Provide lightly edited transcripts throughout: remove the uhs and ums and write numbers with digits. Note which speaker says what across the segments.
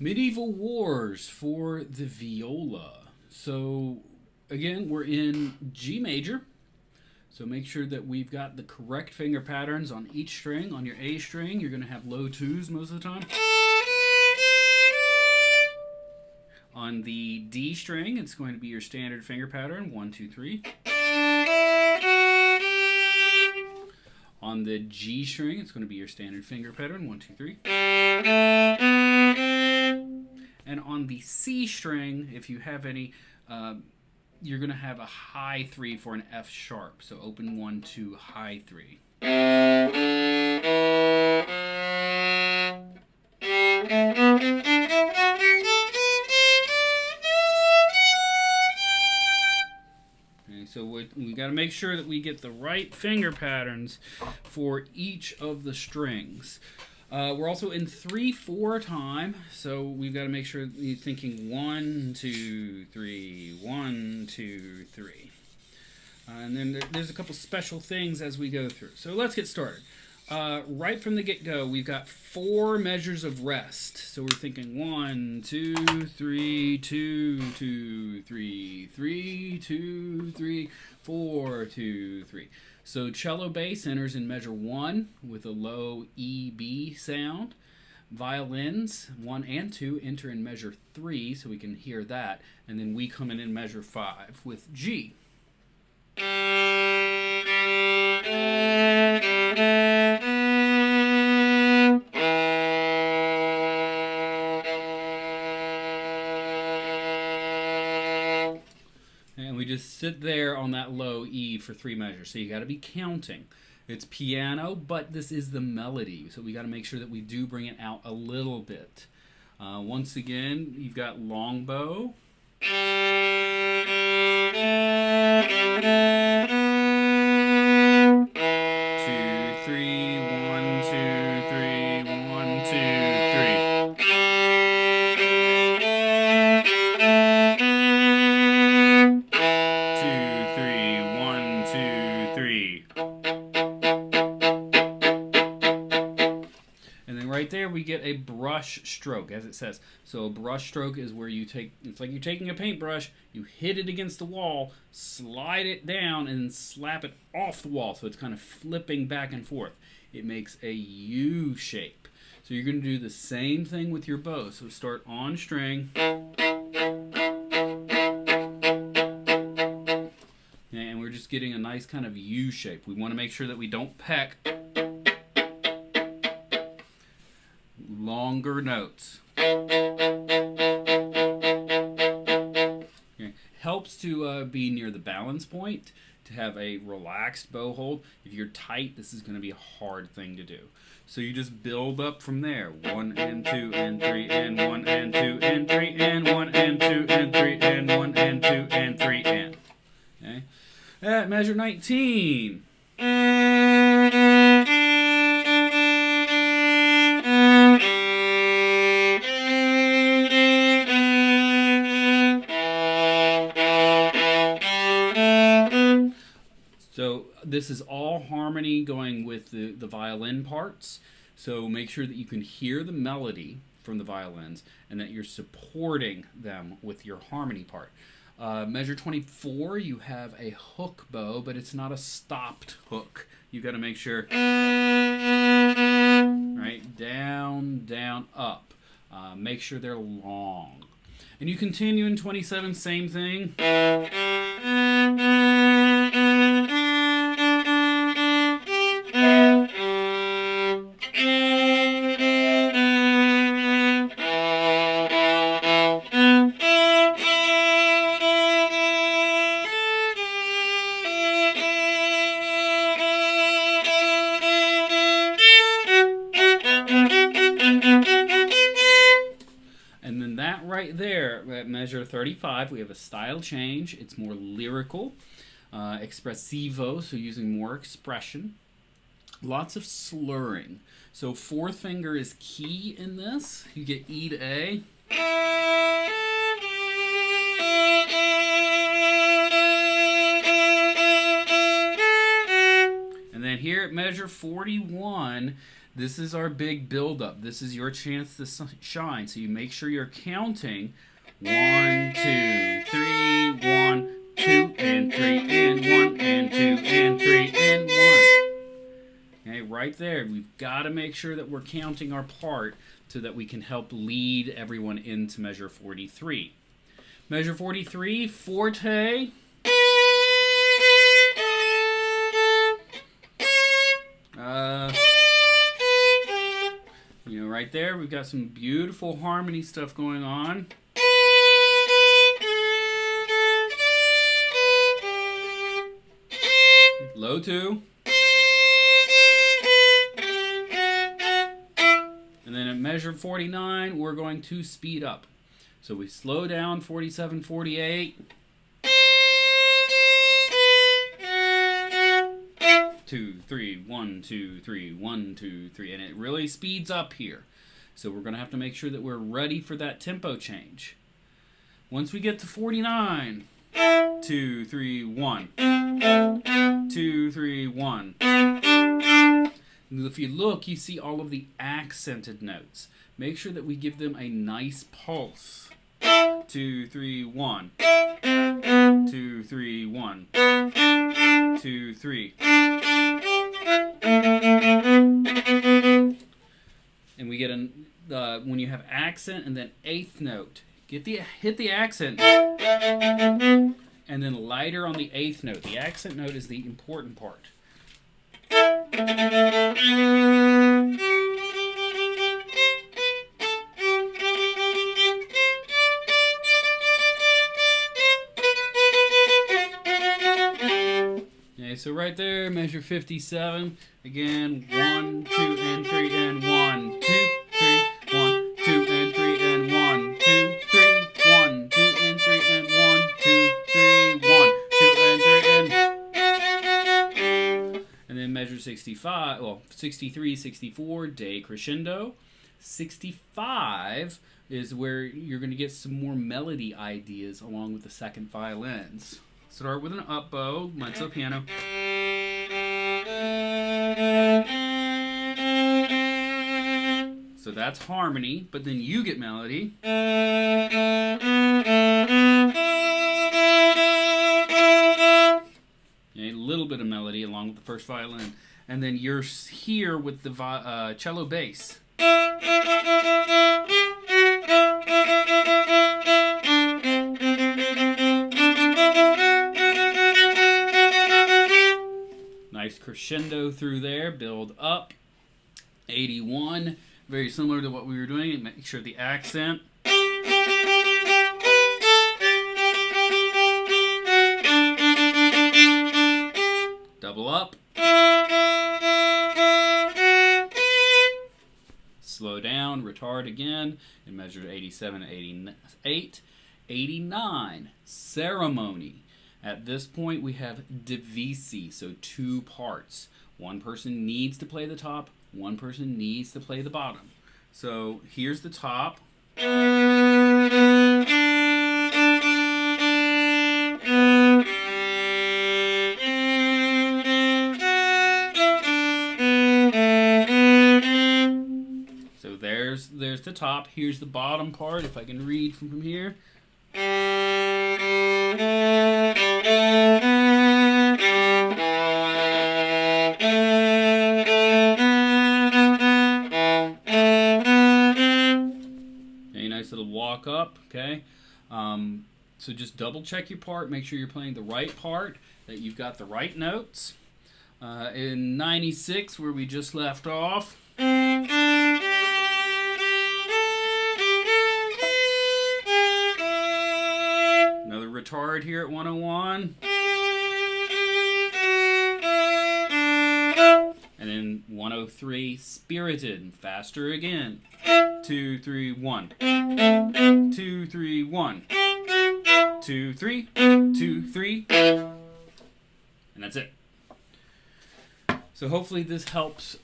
Speaker 1: Medieval Wars for the viola. So, again, we're in G major. So make sure that we've got the correct finger patterns on each string. On your A string, you're going to have low twos most of the time. On the D string, it's going to be your standard finger pattern, 1, 2, 3. On the G string, it's going to be your standard finger pattern, 1, 2, 3. And on the C string, if you have any, you're going to have a high 3 for an F sharp. So open 1, 2, high 3. Okay, so we got to make sure that we get the right finger patterns for each of the strings. We're also in 3/4 time, so we've got to make sure you're thinking 1, 2, 3, 1, 2, 3. And then there's a couple special things as we go through. So let's get started. Right from the get-go, we've got 4 measures of rest. So we're thinking 1, 2, 3, 2, 2, 3, 3, 2, 3, 4, 2, 3. So cello bass enters in measure 1 with a low E-B sound. Violins 1 and 2 enter in measure 3, so we can hear that. And then we come in measure 5 with G. And we just sit there on that low E for 3 measures. So you got to be counting. It's piano, but this is the melody. So we got to make sure that we do bring it out a little bit. Once again, you've got long bow. 2, 3, 1, 2, 3, 1, 2, 3. Right there we get a brush stroke, as it says. So a brush stroke is where you take, it's like you're taking a paintbrush, you hit it against the wall, slide it down, and slap it off the wall. So it's kind of flipping back and forth. It makes a U shape. So you're going to do the same thing with your bow. So start on string. And we're just getting a nice kind of U shape. We want to make sure that we don't peck. Longer notes. Okay. Helps to be near the balance point, to have a relaxed bow hold. If you're tight, this is going to be a hard thing to do. So you just build up from there. 1 and 2 and 3 and 1 and 2 and 3 and 1 and 2 and 3 and 1 and 2 and 3 and. Okay. At measure 19. So this is all harmony going with the violin parts. So make sure that you can hear the melody from the violins and that you're supporting them with your harmony part. Measure 24, you have a hook bow, but it's not a stopped hook. You've got to make sure, right, down, down, up. Make sure they're long. And you continue in 27, same thing. And then that right there, at measure 35, we have a style change. It's more lyrical, expressivo, so using more expression. Lots of slurring. So 4th finger is key in this. You get E to A. And then here at measure 41, this is our big buildup. This is your chance to shine. So you make sure you're counting 1, 2, 3, 1, 2, and 3, and 1, and 2, and 3, and 1. Okay, right there. We've got to make sure that we're counting our part so that we can help lead everyone into measure 43. Measure 43, forte. Right there, we've got some beautiful harmony stuff going on. Low 2. And then at measure 49, we're going to speed up. So we slow down 47, 48. 2, 3, 1, 2, 3, 1, 2, 3, and it really speeds up here. So we're going to have to make sure that we're ready for that tempo change. Once we get to 49, 2, 3, 1, 2, 3, 1. And if you look, you see all of the accented notes. Make sure that we give them a nice pulse. 2, 3, 1, 2, 3, 1, 2, 3. And we get when you have accent and then eighth note, hit the accent, and then lighter on the eighth note. The accent note is the important part. Okay, so right there, measure 57. Again, 1, 2, and 3, and 1, 2, 3, 1, 2, and 3, and 1, 2, 3, 1, 2, and 3, and 1, 2, 3, 1, 2, and 3, and then measure 65, well, 63, 64, decrescendo. 65 is where you're going to get some more melody ideas along with the second violins. Start with an up bow, mezzo piano. So that's harmony, but then you get melody. A little bit of melody along with the first violin. And then you're here with the cello bass. Nice crescendo through there, build up. 81, very similar to what we were doing. Make sure the accent. Double up. Slow down, retard again, and measure 87, 88, 89, ceremony. At this point, we have divisi, so 2 parts. One person needs to play the top, one person needs to play the bottom. So here's the top. So there's the top. Here's the bottom part, if I can read from here. Little walk up, okay? So just double check your part, make sure you're playing the right part, that you've got the right notes. In 96, where we just left off, another retard here at 101. And then 103, spirited, faster again. 2, 3, 1. 2, 3, 1. 2, 3. 2, 3. And that's it. So hopefully this helps,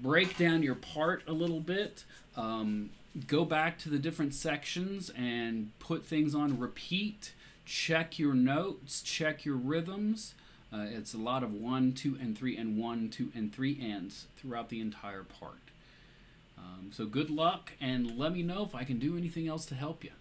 Speaker 1: break down your part a little bit. Go back to the different sections and put things on repeat. Check your notes. Check your rhythms. It's a lot of 1, 2, and 3, and 1, 2, and 3 ends throughout the entire part. So good luck, and let me know if I can do anything else to help you.